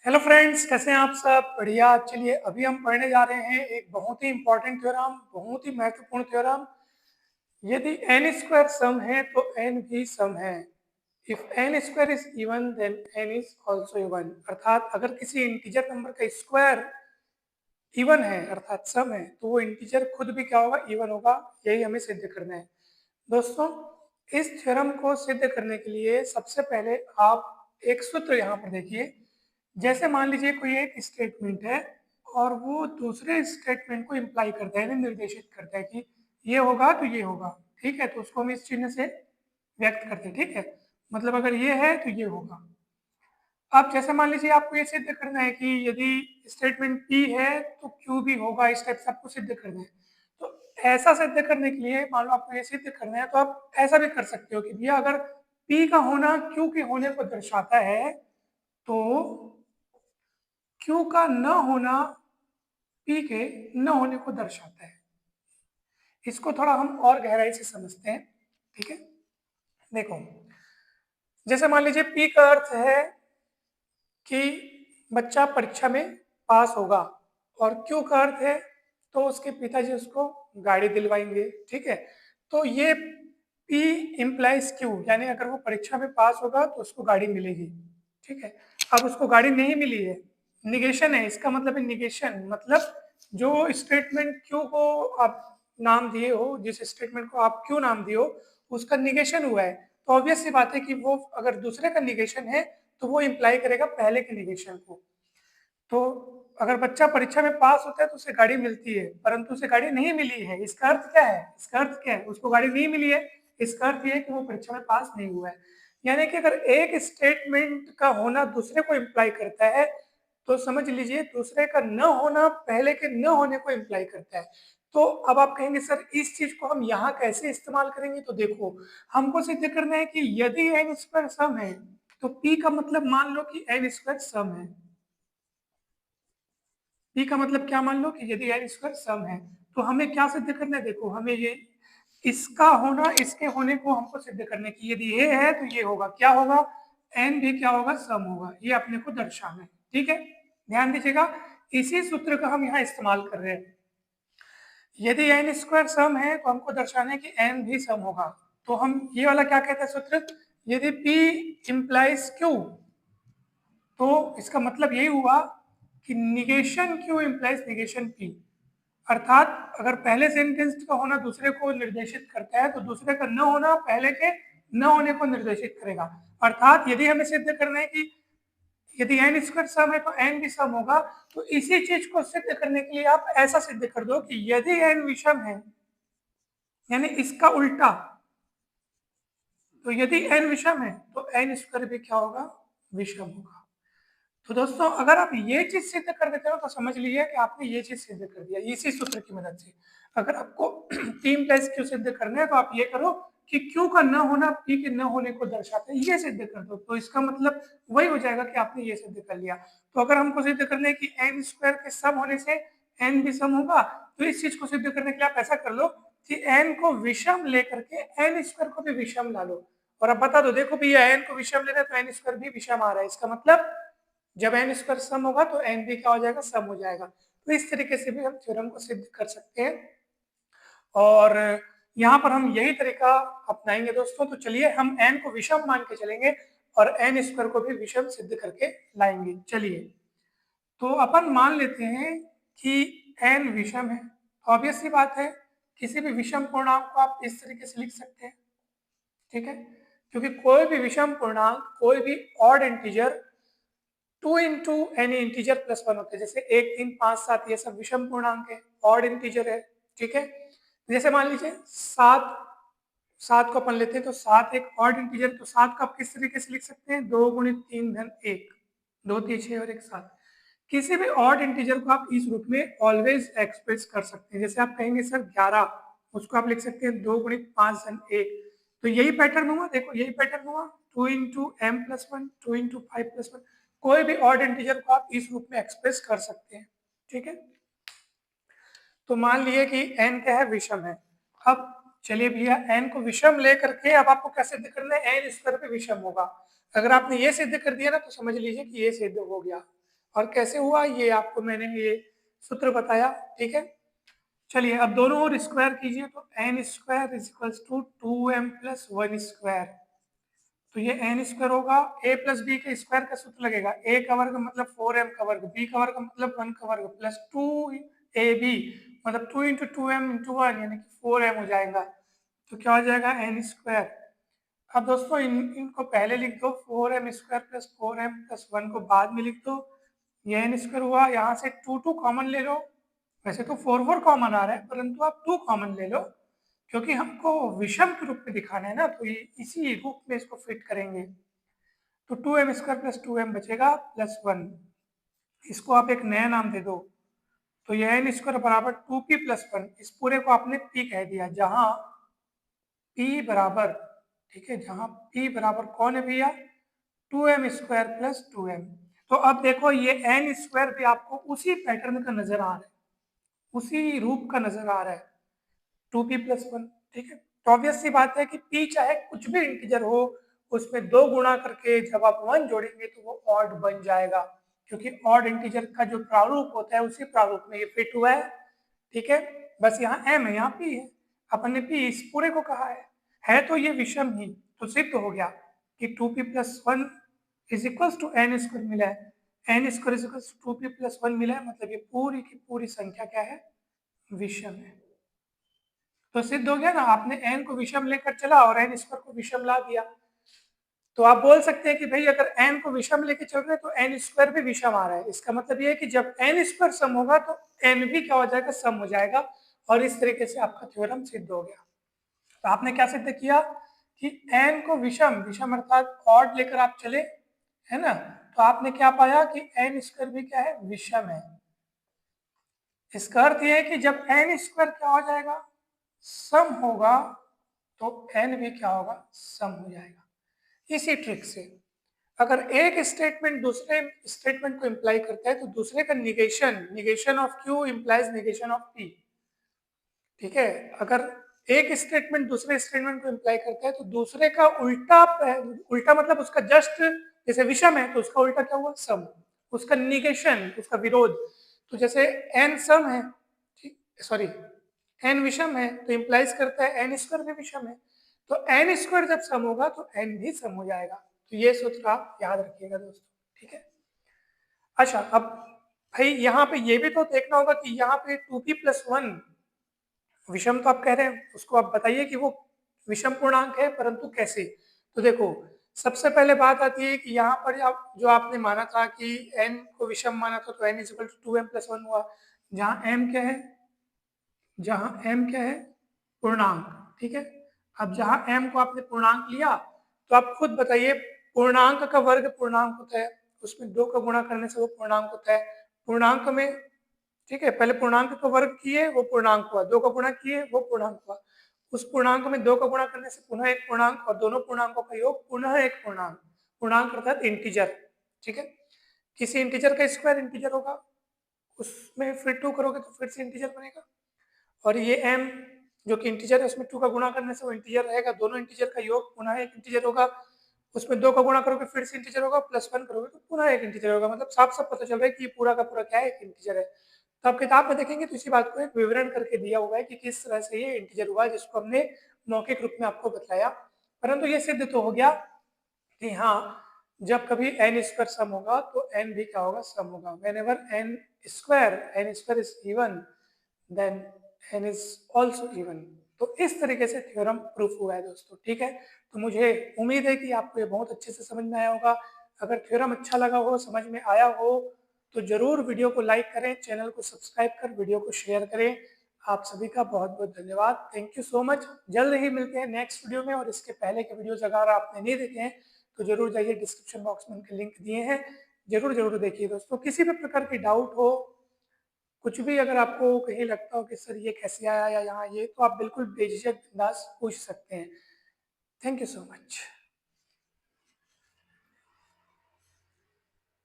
Hello friends, कैसे हैं आप सब? बढ़िया। चलिए अभी हम पढ़ने जा रहे हैं एक बहुत ही इंपॉर्टेंट थ्योरम, बहुत ही महत्वपूर्ण थ्योरम। यदि n स्क्वायर सम है तो n भी सम है। If n square is even then n is also even. अर्थात अगर किसी इंटीजर नंबर का स्क्वायर इवन है अर्थात सम है तो वो इंटीजर खुद भी क्या होगा? इवन होगा। यही हमें सिद्ध करना है दोस्तों। इस थ्योरम को सिद्ध करने के लिए सबसे पहले आप एक सूत्र यहाँ पर देखिए। जैसे मान लीजिए कोई एक स्टेटमेंट है और वो दूसरे स्टेटमेंट को इम्प्लाई करता है, यानी निर्देशित करता है कि ये होगा तो ये होगा। ठीक है, तो उसको हम इस चिन्ह से व्यक्त करते हैं। ठीक है, मतलब अगर ये है तो ये होगा। अब जैसे मान लीजिए आपको ये सिद्ध करना है कि यदि स्टेटमेंट P है तो Q भी होगा, इस टाइप से आपको सिद्ध करना है। तो ऐसा सिद्ध करने के लिए मान लो आपको ये सिद्ध करना है तो आप ऐसा भी कर सकते हो कि भैया अगर P का होना Q के होने को दर्शाता है तो Q का न होना P के न होने को दर्शाता है। इसको थोड़ा हम और गहराई से समझते हैं। ठीक है, देखो जैसे मान लीजिए P का अर्थ है कि बच्चा परीक्षा में पास होगा और Q का अर्थ है तो उसके पिताजी उसको गाड़ी दिलवाएंगे। ठीक है, तो ये P इम्प्लाइज Q, यानी अगर वो परीक्षा में पास होगा तो उसको गाड़ी मिलेगी। ठीक है, अब उसको गाड़ी नहीं मिली है, निगेशन है, इसका मतलब है निगेशन, मतलब जो स्टेटमेंट Q को आप नाम दिए हो, जिस स्टेटमेंट को आप Q नाम दिए हो, उसका निगेशन हुआ है। तो ऑब्वियस सी बात है कि वो अगर दूसरे का निगेशन है तो वो इम्प्लाई करेगा पहले के निगेशन को। तो अगर बच्चा परीक्षा में पास होता है तो उसे गाड़ी मिलती है, परंतु उसे गाड़ी नहीं मिली है। इसका अर्थ क्या है? इसका अर्थ क्या है? उसको गाड़ी नहीं मिली है, इसका अर्थ ये है कि वो परीक्षा में पास नहीं हुआ है। यानी कि अगर एक स्टेटमेंट का होना दूसरे को इम्प्लाई करता है तो समझ लीजिए दूसरे का न होना पहले के न होने को इम्प्लाई करता है। तो अब आप कहेंगे सर इस चीज को हम यहाँ कैसे इस्तेमाल करेंगे? तो देखो, हमको सिद्ध करना है कि यदि n स्क्वायर सम है तो p का मतलब मान लो कि n स्क्वायर सम है। p का मतलब क्या? मान लो कि यदि n स्क्वायर सम है तो हमें क्या सिद्ध करना है? देखो, हमें ये इसका होना इसके होने को हमको सिद्ध करने की, यदि ये है तो ये होगा, क्या होगा? n भी क्या होगा? सम होगा। ये अपने को दर्शाना है। ठीक है, ध्यान दीजिएगा, इसी सूत्र का हम यहाँ इस्तेमाल कर रहे हैं। यदि n स्क्वायर सम है तो हमको दर्शाना है कि n भी सम होगा। तो हम ये वाला क्या कहते हैं सूत्र? यदि p इम्प्लाइज q तो इसका मतलब यही हुआ कि negation q implies negation p। अर्थात अगर पहले सेंटेंस का होना दूसरे को निर्देशित करता है तो दूसरे का न होना पहले के न होने को निर्देशित करेगा। अर्थात यदि हमें सिद्ध करना है कि यदि n स्क्वायर सम है तो n भी सम होगा, तो इसी चीज को सिद्ध करने के लिए आप ऐसा सिद्ध कर दो कि यदि n विषम है, यानी इसका उल्टा, तो यदि n विषम है तो n स्क्वायर भी क्या होगा? विषम होगा। तो दोस्तों अगर आप ये चीज सिद्ध कर देते हो तो समझ लीजिए कि आपने ये चीज सिद्ध कर दिया इसी सूत्र की मदद से। अगर आपको p प्लस q सिद्ध करना है तो आप ये करो कि q का न होना p के न होने को दर्शाता है, ये सिद्ध कर दो, तो इसका मतलब वही हो जाएगा कि आपने ये सिद्ध कर लिया। तो अगर हमको सिद्ध करना है कि n स्क्वायर के सम होने से n भी सम होगा, तो इस चीज को सिद्ध करने के लिए आप ऐसा कर लो कि n को विषम लेकर के n स्क्वायर को भी विषम ला लो और अब बता दो, देखो भैया n को विषम ले रहे तो n स्क्वायर भी विषम आ रहा है, इसका मतलब जब n स्क्वायर सम होगा तो n भी क्या हो जाएगा? सम हो जाएगा। तो इस तरीके से भी हम थ्योरम को सिद्ध कर सकते हैं और यहाँ पर हम यही तरीका अपनाएंगे दोस्तों। तो चलिए हम n को विषम मान के चलेंगे और n स्क्वायर को भी विषम सिद्ध करके लाएंगे। चलिए, तो अपन मान लेते हैं कि n विषम है। ऑब्वियस सी बात है, किसी भी विषम पूर्णांक को आप इस तरीके से लिख सकते हैं। ठीक है, क्योंकि कोई भी विषम पूर्णांक, कोई भी odd integer 2 into any integer plus 1 होते हैं। जैसे 1, 3, 5, 7 ये सब विषम पूर्णांक है, ऑड इंटीजर है। ठीक है, जैसे मान लीजिए 7, 7 को अपन लेते हैं तो 7 एक ऑड इंटीजर, तो 7 को आप किस तरीके से लिख सकते हैं? 2 गुणित 3 धन 1, 2 3 6 और 1 7। किसी भी ऑड इंटीजर को आप इस रूप में ऑलवेज एक्सप्रेस कर सकते हैं। जैसे आप कहेंगे सर 11, उसको आप लिख सकते हैं 2 गुणित 5 धन 1। तो यही पैटर्न हुआ, देखो यही पैटर्न हुआ, 2 into M plus 1, 2 into 5 plus 1। कोई भी ऑड इंटीजर को आप इस रूप में एक्सप्रेस कर सकते हैं। ठीक है, तो मान लिए कि n क्या है? विषम है। अब चलिए भैया n को विषम लेकर के अब आपको क्या सिद्ध करना है? n स्क्वायर पे विषम होगा। अगर आपने ये सिद्ध कर दिया ना तो समझ लीजिए कि ये सिद्ध हो गया। और कैसे हुआ ये आपको मैंने ये सूत्र बताया, ठीक है। चलिए अब दोनों ओर स्क्वायर कीजिए, तो N square is equals to 2m plus 1 square. तो ये एन स्क्वायर होगा, ए प्लस बी के स्क्वायर का सूत्र लगेगा, ए का वर्ग मतलब 4m का वर्ग, बी का वर्ग मतलब 1 का वर्ग, प्लस 2ab मतलब 2 इंटू 2m इंटू 1 यानी कि 4m हो जाएगा। तो क्या हो जाएगा एन स्क्वायर। अब दोस्तों इनको पहले लिख दो, 4m square plus 4m plus 1 को बाद में लिख दो। ये एन स्क्वायर हुआ, यहाँ से 2 कॉमन ले लो। वैसे तो 4 कॉमन आ रहा है, परंतु आप 2 कॉमन ले लो क्योंकि हमको विषम के रूप में दिखाना है ना, तो ये इसी रूप में इसको फिट करेंगे। तो 2m स्क्वायर प्लस 2m बचेगा प्लस 1। इसको आप एक नया नाम दे दो, तो ये एन स्क्वायर बराबर 2p प्लस 1। इस पूरे को आपने p कह दिया, जहां p बराबर, ठीक है, जहां p बराबर कौन है भैया, 2m स्क्वायर प्लस 2m। तो अब देखो ये n स्क्वायर भी आपको उसी पैटर्न का नजर आ रहा है, उसी रूप का नजर आ रहा है, 2p प्लस 1, ठीक है। तो ऑब्वियस सी बात है कि p चाहे कुछ भी इंटीजर हो, उसमें 2 गुणा करके जब आप 1 जोड़ेंगे तो वो ऑड बन जाएगा, क्योंकि ऑड इंटीजर का जो प्रारूप होता है उसी प्रारूप में ये फिट हुआ है, ठीक है। बस यहाँ m है, यहाँ p है, अपन ने p इस पूरे को कहा है तो ये विषम ही। तो सिद्ध हो गया कि 2p plus 1 is equal to N square मिला है, N square is equal to 2p plus 1 मिला है, मतलब ये पूरी की पूरी संख्या क्या है, विषम है। तो सिद्ध हो गया ना, आपने n को विषम लेकर चला और n स्क्वायर को विषम ला दिया। तो आप बोल सकते हैं कि भाई अगर n को विषम लेके चल रहे हैं तो n स्क्वायर भी विषम आ रहा है। इसका मतलब ये है कि जब n स्क्वायर सम होगा तो n भी क्या हो जाएगा, सम हो जाएगा। और इस तरीके से आपका थ्योरम सिद्ध हो गया। तो आपने क्या सिद्ध किया कि n को विषम, विषम अर्थात ऑड लेकर आप चले, है ना, तो आपने क्या पाया कि n स्क्वायर भी क्या है, विषम है। इसका अर्थ यह है कि जब n स्क्वायर क्या हो जाएगा, सम होगा, तो n भी क्या होगा, सम हो जाएगा। इसी ट्रिक से अगर एक स्टेटमेंट दूसरे स्टेटमेंट को इंप्लाई करता है तो दूसरे का negation of q implies negation of p, ठीक है। अगर एक स्टेटमेंट दूसरे स्टेटमेंट को इंप्लाई करता है तो दूसरे का उल्टा, उल्टा मतलब उसका जस्ट, जैसे विषम है तो उसका उल्टा क्या हुआ, सम, उसका निगेशन, उसका विरोध। तो जैसे n सम है, सॉरी n विषम है तो इंप्लाइज करता है n स्क्वायर भी विषम है, तो n स्क्वायर जब सम होगा तो n भी सम हो जाएगा। तो ये सूत्र आप याद रखिएगा दोस्तों, ठीक है। अच्छा अब भाई यहाँ पे ये भी तो देखना होगा कि यहाँ पे 2p प्लस 1 विषम तो आप कह रहे हैं, उसको आप बताइए कि वो विषम पूर्णांक है, परंतु कैसे। तो देखो सबसे पहले बात आती है कि यहाँ पर आप जो आपने माना था कि n को विषम माना था, तो n is equal to 2m plus 1 हुआ, जहाँ m क्या है, जहाँ m क्या है, पूर्णांक, ठीक है। अब जहाँ m को आपने पूर्णांक लिया तो आप खुद बताइए, पूर्णांक का वर्ग पूर्णांक होता है, उसमें 2 का गुणा करने से वो पूर्णांक होता है। पूर्णांक में, ठीक है, पहले पूर्णांक का वर्ग किए वो पूर्णांक हुआ, 2 का गुणा किए वो पूर्णांक हुआ, उस पूर्णांक में 2 का गुणा करने से पुनः एक पूर्णांक, और दोनों पूर्णांकों का योग पुनः एक पूर्णांक, पूर्णांक अर्थात इंटीजर, ठीक है। किसी इंटीजर का स्क्वायर इंटीजर होगा, उसमें फिर 2 करोगे तो फिर से इंटीजर बनेगा, और ये m जो कि इंटीजर है उसमें 2 का गुणा करने से वो इंटीजर रहेगा, दोनों इंटीजर का योग पुनः एक इंटीजर होगा, उसमें 2 का गुणा करोगे फिर से इंटीजर होगा, प्लस 1 करोगे तो पुनः एक इंटीजर होगा। मतलब साफ साफ पता चल रहा है कि ये पूरा का पूरा क्या है, एक इंटीजर है। तो आप किताब में देखेंगे तो इसी बात को एक विवरण करके दिया हुआ है कि किस तरह से ये इंटीजर हुआ, जिसको हमने मौखिक रूप में आपको बताया। परंतु ये सिद्ध तो हो गया कि हाँ, जब कभी n स्क्वायर सम होगा तो n भी क्या होगा, सम होगा। whenever n square is even then n is also even। तो इस तरीके से थ्योरम प्रूफ हुआ है दोस्तों, ठीक है। तो मुझे उम्मीद है कि आपको ये बहुत अच्छे से समझ में आया होगा। अगर थ्योरम अच्छा लगा हो, समझ में आया हो, तो जरूर वीडियो को लाइक करें, चैनल को सब्सक्राइब कर वीडियो को शेयर करें। आप सभी का बहुत बहुत धन्यवाद, थैंक यू सो मच। जल्द ही मिलते हैं नेक्स्ट वीडियो में, और इसके पहले के वीडियोज अगर आपने नहीं देखे हैं तो जरूर जाइए, डिस्क्रिप्शन बॉक्स में उनके लिंक दिए हैं, जरूर देखिए दोस्तों। किसी भी प्रकार की डाउट हो, कुछ भी अगर आपको कहीं लगता हो कि सर ये कैसे आया या यहाँ ये, तो आप बिल्कुल बेझिझक बिंदास पूछ सकते हैं। Thank you so much.